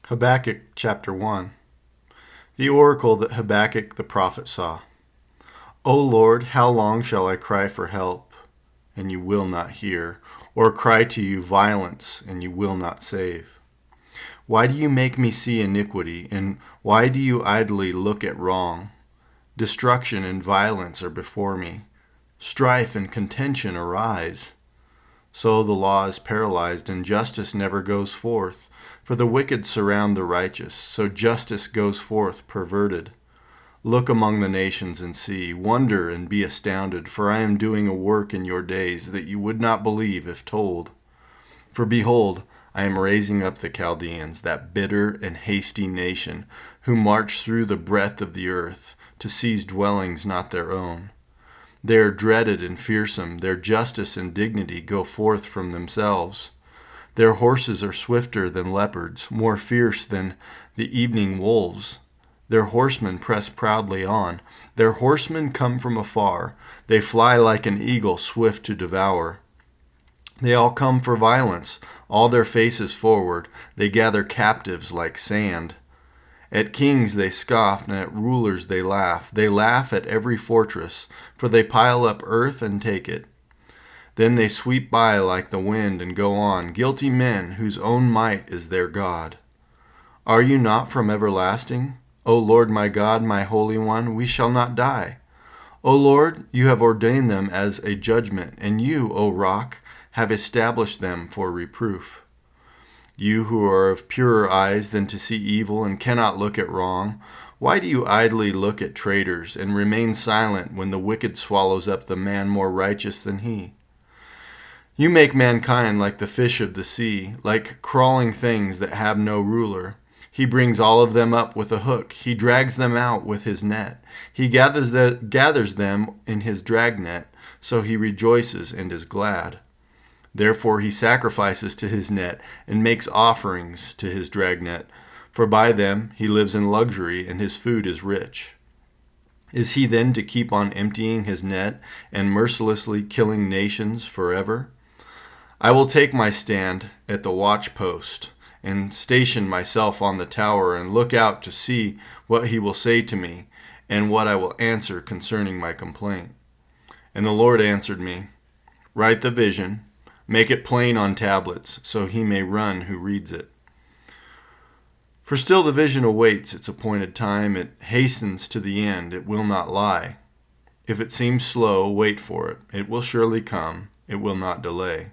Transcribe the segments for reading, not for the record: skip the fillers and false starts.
Habakkuk chapter 1. The oracle that Habakkuk the prophet saw. O Lord, how long shall I cry for help, and you will not hear, or cry to you violence, and you will not save? Why do you make me see iniquity, and why do you idly look at wrong? Destruction and violence are before me. Strife and contention arise. So the law is paralyzed, and justice never goes forth. For the wicked surround the righteous, so justice goes forth perverted. Look among the nations and see, wonder and be astounded, for I am doing a work in your days that you would not believe if told. For behold, I am raising up the Chaldeans, that bitter and hasty nation, who march through the breadth of the earth, to seize dwellings not their own. They are dreaded and fearsome, their justice and dignity go forth from themselves. Their horses are swifter than leopards, more fierce than the evening wolves. Their horsemen press proudly on. Their horsemen come from afar. They fly like an eagle swift to devour. They all come for violence, all their faces forward. They gather captives like sand. At kings they scoff, and at rulers they laugh. They laugh at every fortress, for they pile up earth and take it. Then they sweep by like the wind and go on, guilty men whose own might is their God. Are you not from everlasting? O Lord my God, my Holy One, we shall not die. O Lord, you have ordained them as a judgment, and you, O Rock, have established them for reproof. You who are of purer eyes than to see evil and cannot look at wrong, why do you idly look at traitors and remain silent when the wicked swallows up the man more righteous than he? You make mankind like the fish of the sea, like crawling things that have no ruler. He brings all of them up with a hook. He drags them out with his net. He gathers them in his dragnet, so he rejoices and is glad. Therefore he sacrifices to his net and makes offerings to his dragnet, for by them he lives in luxury and his food is rich. Is he then to keep on emptying his net and mercilessly killing nations forever? I will take my stand at the watch post and station myself on the tower and look out to see what he will say to me and what I will answer concerning my complaint. And the Lord answered me, Write the vision, make it plain on tablets, so he may run who reads it. For still the vision awaits its appointed time. It hastens to the end. It will not lie. If it seems slow, wait for it. It will surely come. It will not delay.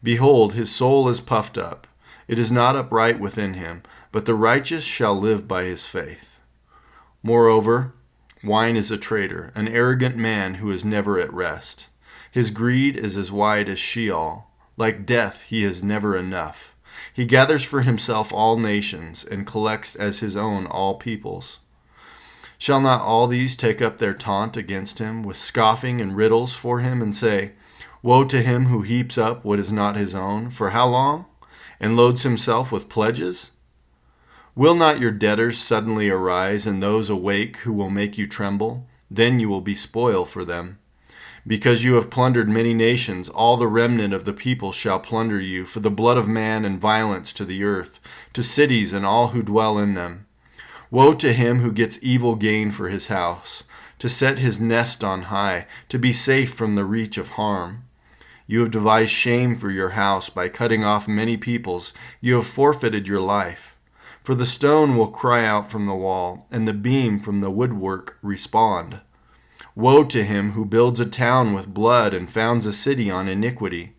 Behold, his soul is puffed up. It is not upright within him, but the righteous shall live by his faith. Moreover, wine is a traitor, an arrogant man who is never at rest. His greed is as wide as Sheol. Like death, he has never enough. He gathers for himself all nations and collects as his own all peoples. Shall not all these take up their taunt against him, with scoffing and riddles for him, and say, Woe to him who heaps up what is not his own, for how long? And loads himself with pledges? Will not your debtors suddenly arise, and those awake who will make you tremble? Then you will be spoil for them. Because you have plundered many nations, all the remnant of the people shall plunder you, for the blood of man and violence to the earth, to cities and all who dwell in them. Woe to him who gets evil gain for his house, to set his nest on high, to be safe from the reach of harm. You have devised shame for your house by cutting off many peoples. You have forfeited your life. For the stone will cry out from the wall, and the beam from the woodwork respond. Woe to him who builds a town with blood and founds a city on iniquity.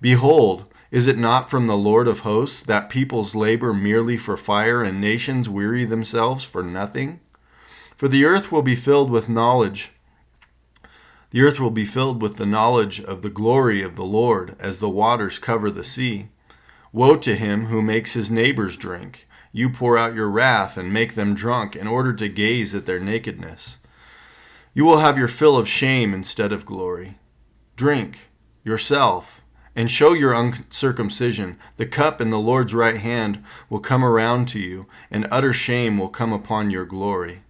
Behold, is it not from the Lord of hosts that peoples labor merely for fire and nations weary themselves for nothing? For the earth will be filled with knowledge. The earth will be filled with the knowledge of the glory of the Lord as the waters cover the sea. Woe to him who makes his neighbors drink. You pour out your wrath and make them drunk in order to gaze at their nakedness. You will have your fill of shame instead of glory. Drink yourself and show your uncircumcision. The cup in the Lord's right hand will come around to you, and utter shame will come upon your glory.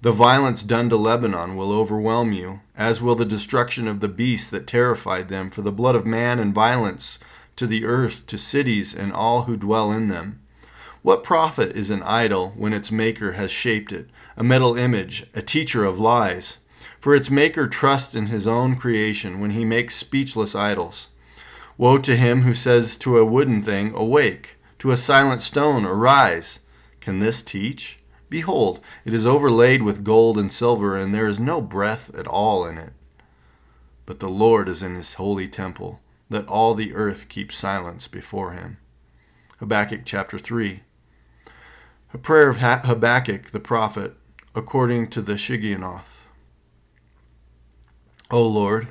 The violence done to Lebanon will overwhelm you, as will the destruction of the beasts that terrified them, for the blood of man and violence to the earth, to cities and all who dwell in them. What profit is an idol when its maker has shaped it, a metal image, a teacher of lies? For its maker trusts in his own creation when he makes speechless idols. Woe to him who says to a wooden thing, awake, to a silent stone, arise. Can this teach? Behold, it is overlaid with gold and silver, and there is no breath at all in it. But the Lord is in his holy temple. Let all the earth keep silence before him. Habakkuk chapter 3. A prayer of Habakkuk the prophet, according to the Shigionoth. O Lord,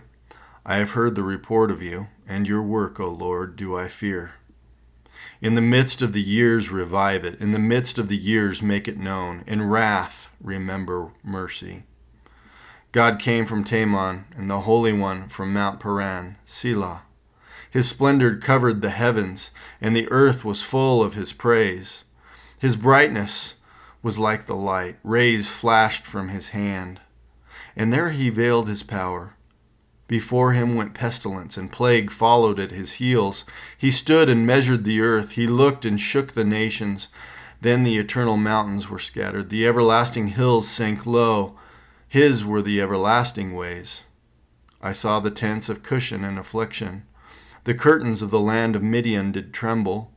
I have heard the report of you, and your work, O Lord, do I fear. In the midst of the years revive it, in the midst of the years make it known, in wrath remember mercy. God came from Teman, and the Holy One from Mount Paran, Selah. His splendor covered the heavens, and the earth was full of his praise. His brightness was like the light, rays flashed from his hand, and there he veiled his power. Before him went pestilence, and plague followed at his heels. He stood and measured the earth. He looked and shook the nations. Then the eternal mountains were scattered. The everlasting hills sank low. His were the everlasting ways. I saw the tents of Cushan in affliction. The curtains of the land of Midian did tremble.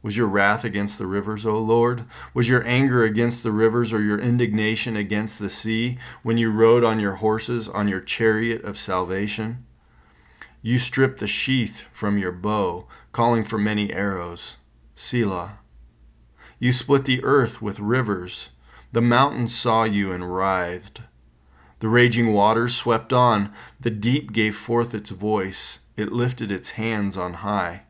Was your wrath against the rivers, O Lord? Was your anger against the rivers, or your indignation against the sea, when you rode on your horses, on your chariot of salvation? You stripped the sheath from your bow, calling for many arrows. Selah. You split the earth with rivers. The mountains saw you and writhed. The raging waters swept on. The deep gave forth its voice. It lifted its hands on high.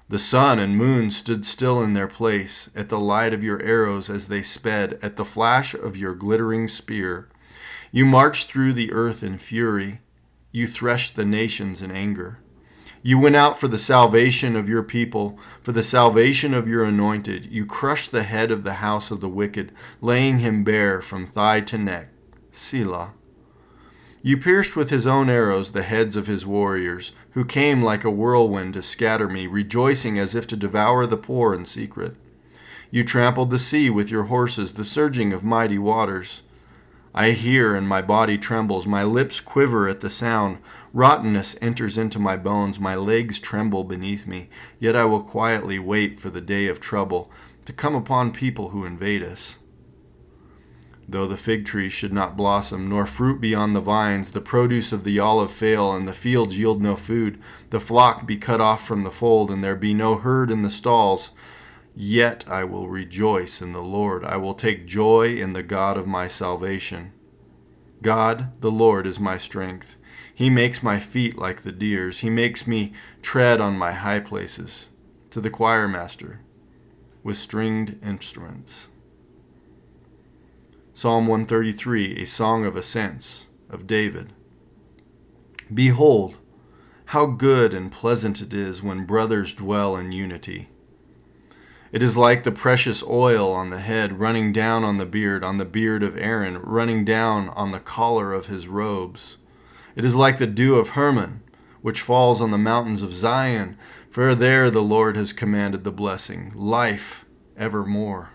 The sun and moon stood still in their place, at the light of your arrows as they sped, at the flash of your glittering spear. You marched through the earth in fury. You threshed the nations in anger. You went out for the salvation of your people, for the salvation of your anointed. You crushed the head of the house of the wicked, laying him bare from thigh to neck. Selah. You pierced with his own arrows the heads of his warriors, who came like a whirlwind to scatter me, rejoicing as if to devour the poor in secret. You trampled the sea with your horses, the surging of mighty waters. I hear, and my body trembles. My lips quiver at the sound. Rottenness enters into my bones. My legs tremble beneath me. Yet I will quietly wait for the day of trouble, to come upon people who invade us. Though the fig tree should not blossom, nor fruit be on the vines, the produce of the olive fail, and the fields yield no food, the flock be cut off from the fold, and there be no herd in the stalls, yet I will rejoice in the Lord. I will take joy in the God of my salvation. God, the Lord, is my strength. He makes my feet like the deer's. He makes me tread on my high places. To the choir master, with stringed instruments. Psalm 133, a song of ascents, of David. Behold, how good and pleasant it is when brothers dwell in unity. It is like the precious oil on the head, running down on the beard of Aaron, running down on the collar of his robes. It is like the dew of Hermon, which falls on the mountains of Zion, for there the Lord has commanded the blessing, life evermore.